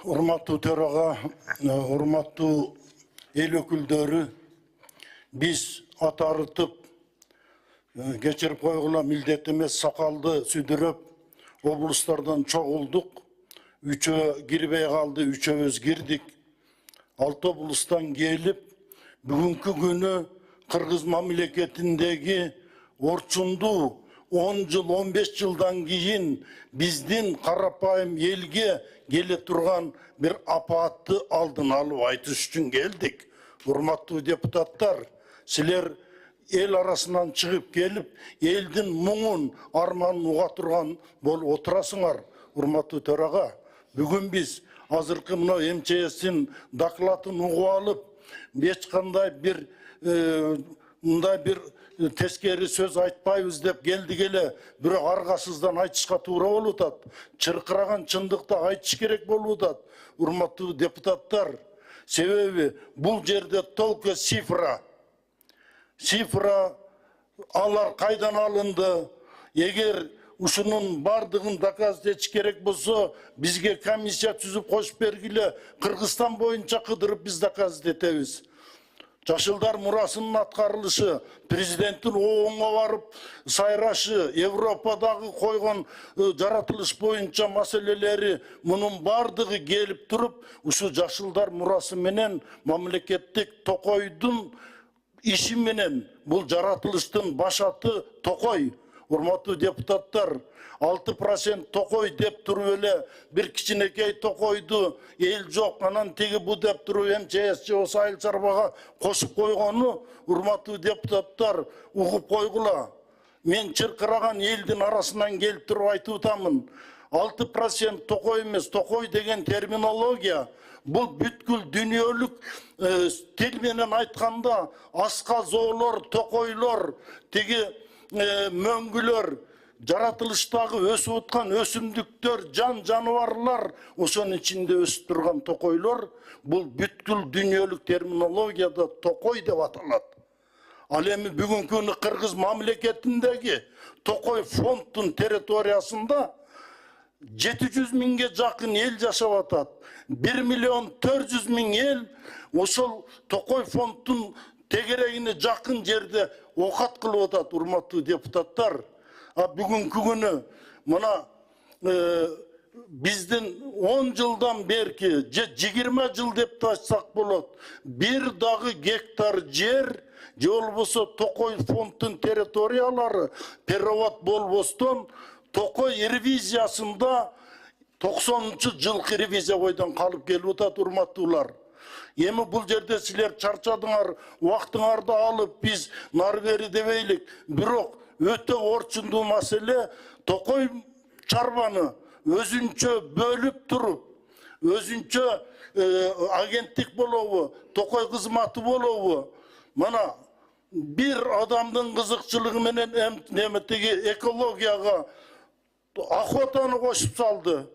Урматтуу төраға, урматтуу эл өкүлдөрү, биз атарытып, кечирип койгула милдет эмес сакалды сүдүрөп, облустардан чогулдук. Үчөө кирбей калды, үчөөбүз кирдик. 6 облустан келип, бүгүнкү күнү Кыргыз мамлекетиндеги орчундуу 10 жыл, 15 жылдан кийин биздин карапайым элге келе турган бир апаатты алдын алып айтыш үчүн келдик. Урматтуу депутаттар, силер эл арасынан чыгып келип, элдин муңун, арманын уга турган болуп отурасыңар. Урматтуу төрага, бүгүн биз азыркы мына МЧСтин докладын угуп алып, эч кандай бир мындай бир тескери сөз айтпайбыз деп келдик эле, бирок аргасыздан айтышка туура болуп атат. Чыркыраган чындыкты айтыш керек болуп атат. Урматтуу депутаттар, себеби бул жерде только цифра. Алар кайдан алынды? Эгер ушунун бардыгын доказать этиш керек болсо, бизге комиссия түзүп кошуп бергиле, Кыргызстан боюнча кыдырып биз доказать этебиз. Жашылдар мурасынын аткарылышы, президенттин оңго барып сайрашы, Европадагы койгон жаратылыш боюнча маселелери, мунун бардыгы келип туруп, ушу жашылдар мурасы менен мамлекеттик Токойдун иши менен бул жаратылыштын башаты Токой. Урматтуу депутаттар, 6% Токой деп туруп эле бир кичинекей Токойду эл жок, анан тиги бу деп туруп МЧС же осы айыл чарбага кошуп койгону, урматтуу депутаттар, угуп койгула. Мен чыркыраган элдин арасынан келип туруп айтып атамын. 6% Токой эмес, Токой деген терминология бул бүткүл дүйнөлүк тил менен айтканда асказоолор, токойлор, тиги мөңгүлөр, жаратылыштагы өсүп аткан өсүмдүктөр, жаныбарлар, ошонун ичинде өсүп турган токойлор, бул бүткүл дүйнөлүк терминологияда Токой деп аталат. Ал эми бүгүнкү күнү Кыргыз мамлекетиндеги Токой фонддун территориясында 700 миңге жакын эл жашап атат. 1,4 миллион эл ошол Токой фонддун тегерегине жакын жерде окат кылып атат, урматтуу депутаттар. Бүгүнкү күнү мына биздин 10 жылдан берки, же 20 жыл деп айтсак болот, бир дагы гектар жер, же болбосо Токой фонддун территориялары перевод болбостон Токой ревизиясында 90-жылкы ревизия бойдон калып келип атат, урматтуулар. Эми бул жерде силер чарчадыңар, убактыңарды алып биз нары бери дебейлик. Бирок өтө орчундуу маселе, Токой чарбаны өзүнчө бөлүп туруп, өзүнчө агенттик болобу, Токой кызматы болобу? Мана бир адамдын кызыкчылыгы менен неметеги экологияга охотаны кошуп салды,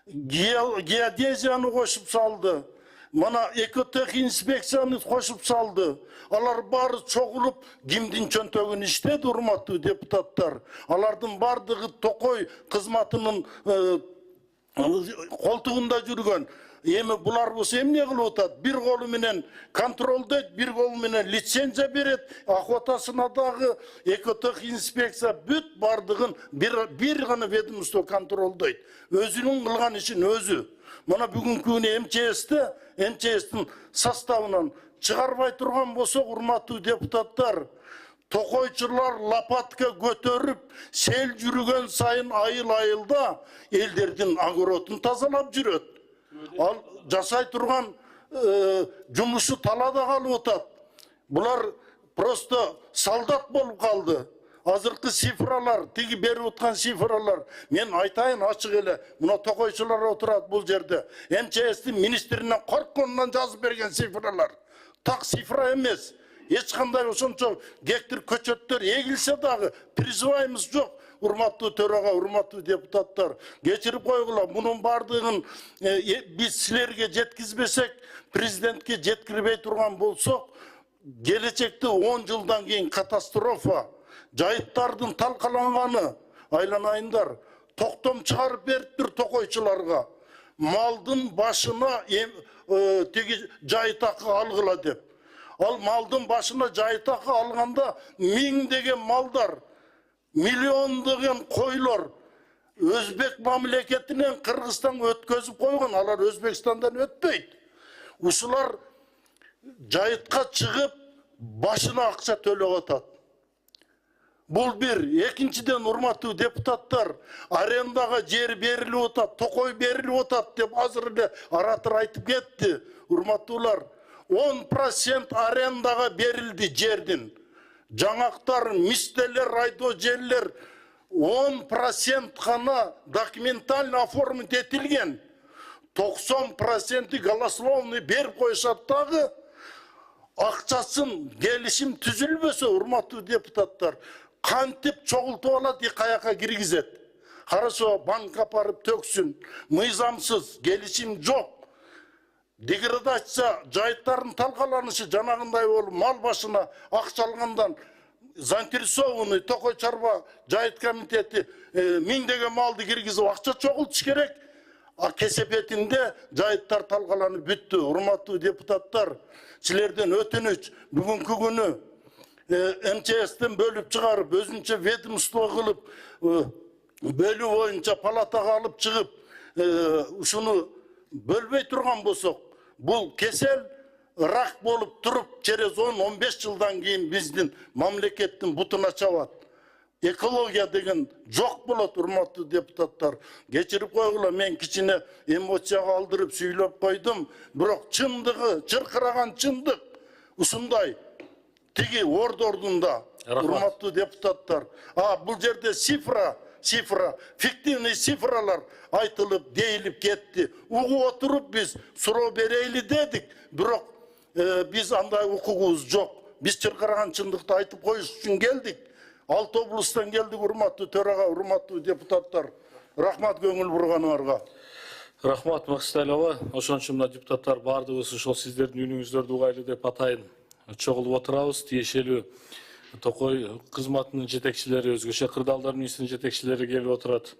геодезияны кошуп салды, мана экотех инспекцияны кошуп салды. Алар бары чогулуп кимдин чөнтөгүн иштеди, урматтуу депутаттар. Алардын бардыгы Токой кызматынын колтугунда жүргөн. Эми булар болсо эмне кылып атат? Бир колу менен контролдойт, бир колу менен лицензия берет, охотасына дагы экотех инспекция бүт бардыгын бир гана ведомство контролдойт. Өзүнүн кылган ишин өзү. Мына бүгүнкү күнү МЧСтин составынан чыгарбай турган болсо, урматтуу депутаттар, токойчулар лопатка көтөрүп, сел жүргөн сайын айыл-айылда элдердин огородун тазалап жүрөт. Ал жасай турган жумушу талада калып атат. Булар просто солдат болуп калды. Азыркы цифралар, тиги берип аткан цифралар, мен айтайын ачык эле, мына токойчулар отурат бул жерде. МЧСтин министринен коркконунан жазып берген цифралар. Так цифра эмес. Эч кандай ошончо гектар көчөттөр эгилсе дагы призываемыз жок. Урматтуу төрага, урматтуу депутаттар, кечирип койгула, мунун бардыгын биз силерге жеткизбесек, президентке жеткирбей турган болсок, келечекте 10 жылдан кийин катастрофа, жайыттардын талкаланганы, айланайындар, токтом чыгарып бериптир токойчуларга. Maldın başına tegi жайтақы алғыла деп. Ал малдың başına жайтақы алғанда миңдеген малдар, миллиондеген қойлар Өзбек мамлекетінен Қырғызстан өткізіп қойған, алар Өзбекстандан өтпейді. Ушылар жайытқа шығып, башына ақша төлеп атат. Бұл бір. Екіншіден, урматтуу депутаттар, арендаға жер беріліп отат, тоқой беріліп отат деп азыр эле оратор айтып кетти. Урматтуулар, 10% арендаға берилди жердин. Жаңақтар, мистелер, райдожерлер 10% ғана документально оформить етілген. 90% голословный беріп қойшаттағы ақшасын келишим түзілбесе, урматтуу депутаттар, кантип чогултуп алат, каяка киргизет. Хорошо, банк апарып төксүн, мыйзамсыз, келишим жок. Деградация жайыттарын талкаланышы жанагындай болуп, мал башына акча алгандан заинтересованный Токой чарба жайыт комитети миңдеген малды киргизип акча чогултуш керек. А кесепетинде жайыттар талкаланып бүттү. Урматтуу депутаттар, силерден өтүнүч, бүгүнкү күнү МЧСтен бөлүп чыгарып, өзүнчө ведомство кылып, бөлүү боюнча палатага алып чыгып, ушуну бөлбөй турган болсок, бул кесел рак болуп туруп, через 10-15 жылдан кийин биздин мамлекеттин бутуна чабат. Экология деген жок болот, урматтуу депутаттар. Кечирип койгула, мен кичине эмоцияга алдырып сүйлөп койдум, бирок чындыгы, чыркыраган чындык ушундай. Тиги ордордунда, урматтуу депутаттар. Бул жерде цифра, фиктивный цифралар айтылып, дейилип кетти. Угуп отуруп биз суроо берейли дедик, бирок биз андай укугубуз жок. Биз чыркыраган чындыкты айтып коюш үчүн келдик. 6 облустан келдик, урматтуу төрага, урматтуу депутаттар. Рахмат көңүл бурганыңарга. Рахмат, Максытайлова. Ошон үчүн мына депутаттар бардыгыбыз ошол сиздердин үнүңүздөрдү угайлы деп атайын чогулуп отурабыз. Тиешелүү Токой кызматынын жетекчилери, өзгөчө кырдаалдар министринин жетекчилери келип отурат.